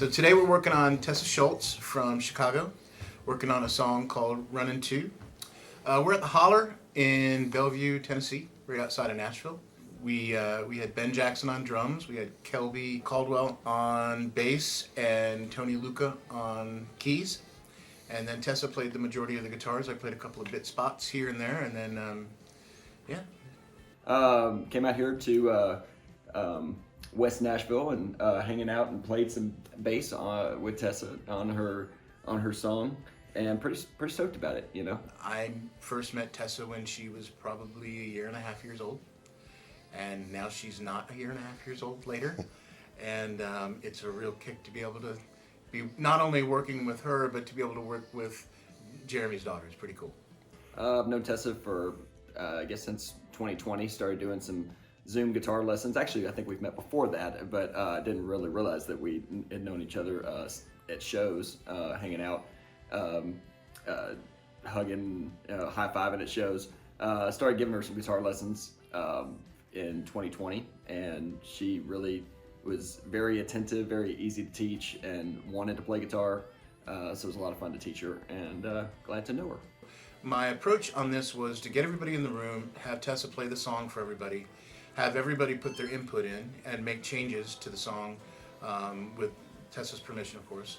So today we're working on Tessa Schultz from Chicago, working on a song called Runnin To. We're at the Holler in Bellevue, Tennessee, right outside of Nashville. We had Ben Jackson on drums, we had Kelby Caldwell on bass, and Tony Luca on keys. And then Tessa played the majority of the guitars. I played a couple of bit spots here and there, and then, Came out here to West Nashville and hanging out and played some bass with Tessa on her song, and pretty stoked about it, you know. I first met Tessa when she was probably 1.5 years old, and now she's not 1.5 years old later, and it's a real kick to be able to be not only working with her, but to be able to work with Jeremy's daughter. It's pretty cool. I've known Tessa for I guess since 2020. Started doing some Zoom guitar lessons. Actually, I think we've met before that, but I didn't really realize that we had known each other at shows, hanging out, hugging, high-fiving at shows. Started giving her some guitar lessons in 2020, and she really was very attentive, very easy to teach, and wanted to play guitar. So it was a lot of fun to teach her, and glad to know her. My approach on this was to get everybody in the room, have Tessa play the song for everybody, have everybody put their input in, and make changes to the song with Tessa's permission, of course.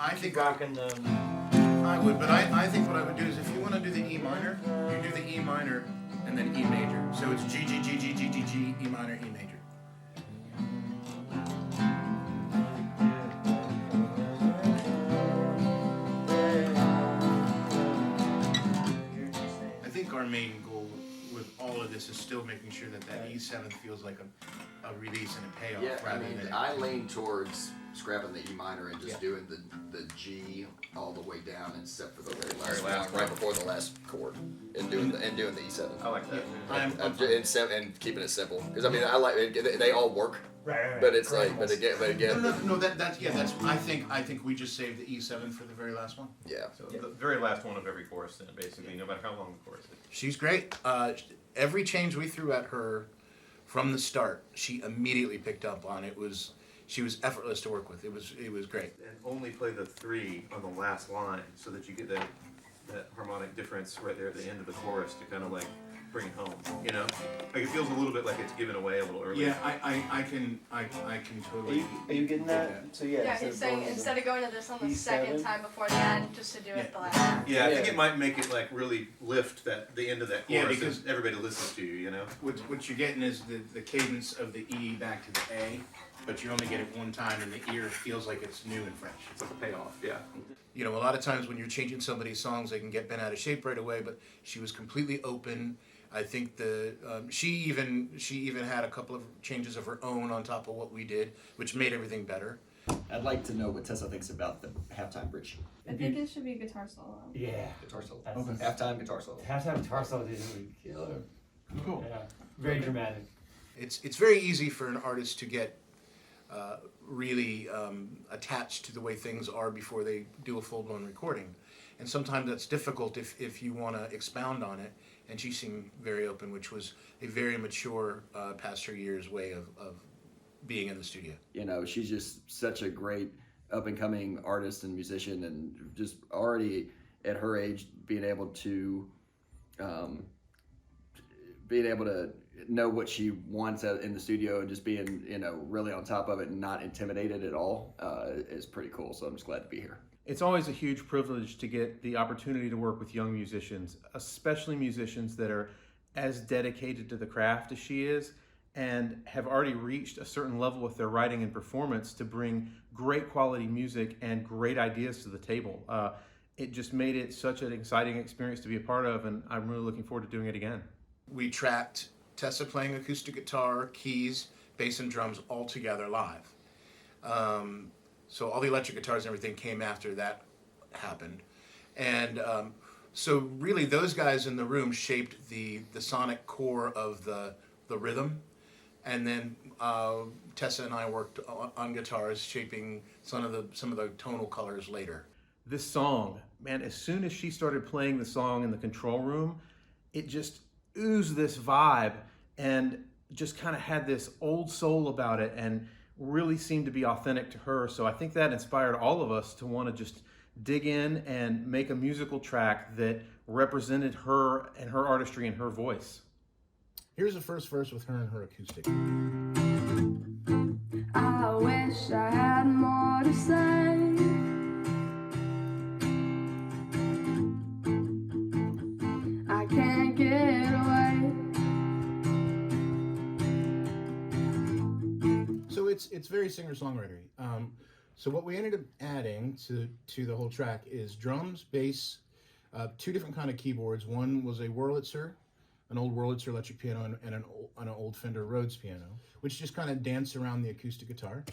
I think I would, but I think what I would do is if you want to do the E minor, you do the E minor and then E major. So it's G, G, G, G, G, G, G, E minor, E major. I think our main goal with all of this is still making sure that E7 feels like a release and a payoff. Yeah, rather than I lean towards scrapping the E minor and just doing the G all the way down, except for the very last one, right before the last chord, and doing the E7. I like that. And keeping it simple, because I mean I like they all work. Right. But it's like, but again. No. That's. I think we just saved the E7 for the very last one. Yeah. So the very last one of every chorus, then, basically, no matter how long the chorus is. She's great. Every change we threw at her from the start, she immediately picked up on. She was effortless to work with. It was great. And only play the 3 on the last line, so that you get that harmonic difference right there at the end of the chorus to kind of like bring it home. You know, like it feels a little bit like it's given away a little early. Yeah, I can totally. Are you getting that? So Yeah, he's saying instead of going to this on the second time before the end, just to do it the last time. Yeah, I think it might make it like really lift the end of that chorus, because as everybody listens to you know? What you're getting is the cadence of the E back to the A, but you only get it one time, and the ear feels like it's new and fresh. It's like a payoff, yeah. You know, a lot of times when you're changing somebody's songs, they can get bent out of shape right away. But she was completely open. I think she even had a couple of changes of her own on top of what we did, which made everything better. I'd like to know what Tessa thinks about the halftime bridge. I think it should be a guitar solo. Yeah. Guitar solo. That's- Halftime guitar solo. Halftime guitar solo is really killer. Cool. Yeah. Very dramatic. It's very easy for an artist to get really attached to the way things are before they do a full-blown recording. And sometimes that's difficult if you want to expound on it. And she seemed very open, which was a very mature, past her years way of being in the studio. You know, she's just such a great up-and-coming artist and musician, and just already at her age being able to know what she wants in the studio and just being, you know, really on top of it and not intimidated at all is pretty cool. So I'm just glad to be here. It's always a huge privilege to get the opportunity to work with young musicians, especially musicians that are as dedicated to the craft as she is and have already reached a certain level with their writing and performance to bring great quality music and great ideas to the table. It just made it such an exciting experience to be a part of, and I'm really looking forward to doing it again. We tracked Tessa playing acoustic guitar, keys, bass, and drums all together live. So all the electric guitars and everything came after that happened. And so really those guys in the room shaped the sonic core of the rhythm. And then Tessa and I worked on guitars, shaping some of the tonal colors later. This song, man, as soon as she started playing the song in the control room, it just oozed this vibe and just kind of had this old soul about it and really seemed to be authentic to her. So I think that inspired all of us to want to just dig in and make a musical track that represented her and her artistry and her voice. Here's the first verse with her and her acoustic. I wish I had more to say. I can't get away. So it's very singer-songwritery. So what we ended up adding to the whole track is drums, bass, two different kind of keyboards. One was a Wurlitzer, an old Wurlitzer electric piano, and an old Fender Rhodes piano, which just kind of dance around the acoustic guitar.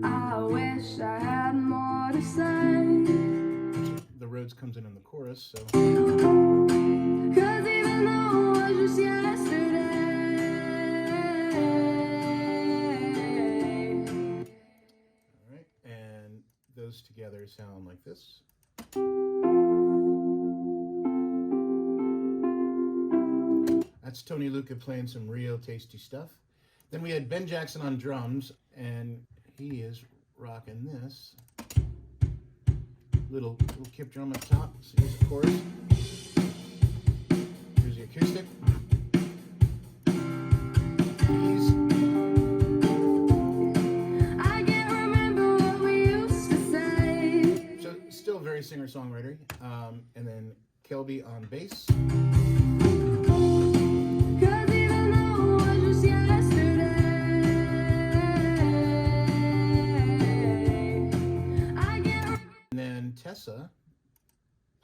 I wish I had more to say. The Rhodes comes in the chorus, so. 'Cause even though it was just yesterday. All right, and those together sound like this. That's Tony Luca playing some real tasty stuff. Then we had Ben Jackson on drums, and he is rocking this little kick drum up top. So here's the chorus. Here's the acoustic. Keys. I can't remember what we used to say. So still very singer-songwriter. And then Kelby on bass. 'Cause even though it was just yesterday. I can't. And then Tessa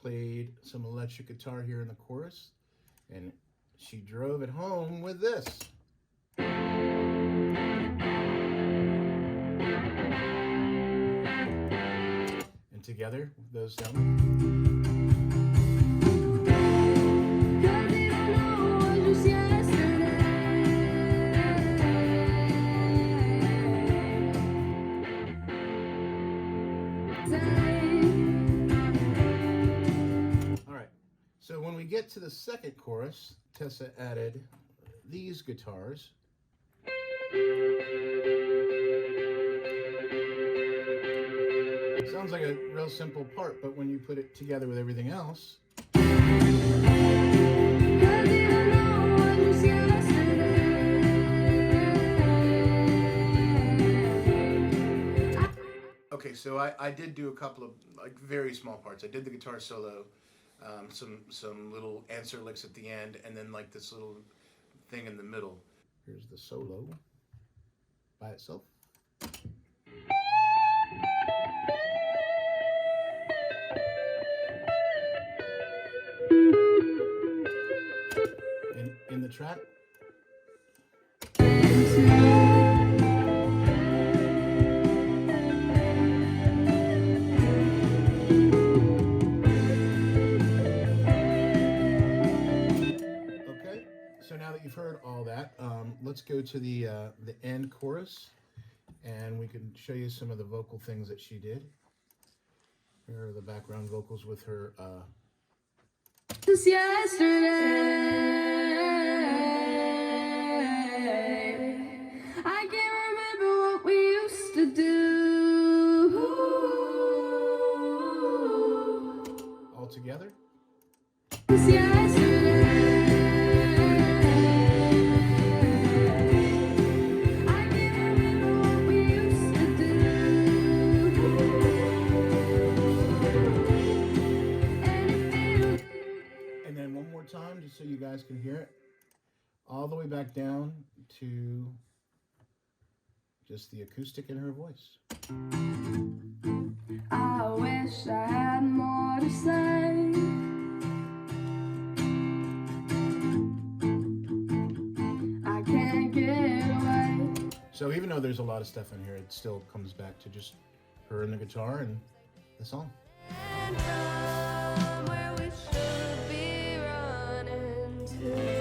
played some electric guitar here in the chorus, and she drove it home with this. And together, those sound. 'Cause even though it was just yesterday. All right, so when we get to the second chorus, Tessa added these guitars. Sounds like a real simple part, but when you put it together with everything else, 'Cause even though it was just yesterday. Okay, so I did do a couple of like very small parts. I did the guitar solo, some little answer licks at the end, and then like this little thing in the middle. here's the solo by itself. In the track, okay. So now that you've heard all that, let's go to the end chorus, and we can show you some of the vocal things that she did. Here are the background vocals with her. Just yesterday. I can't remember what we used to do. All together. Just yesterday. I can't remember what we used to do. And it feels. And then one more time, just so you guys can hear it, all the way back down to just the acoustic in her voice. I wish I had more to say. So even though there's a lot of stuff in here, it still comes back to just her and the guitar and the song. And come where we should be running to.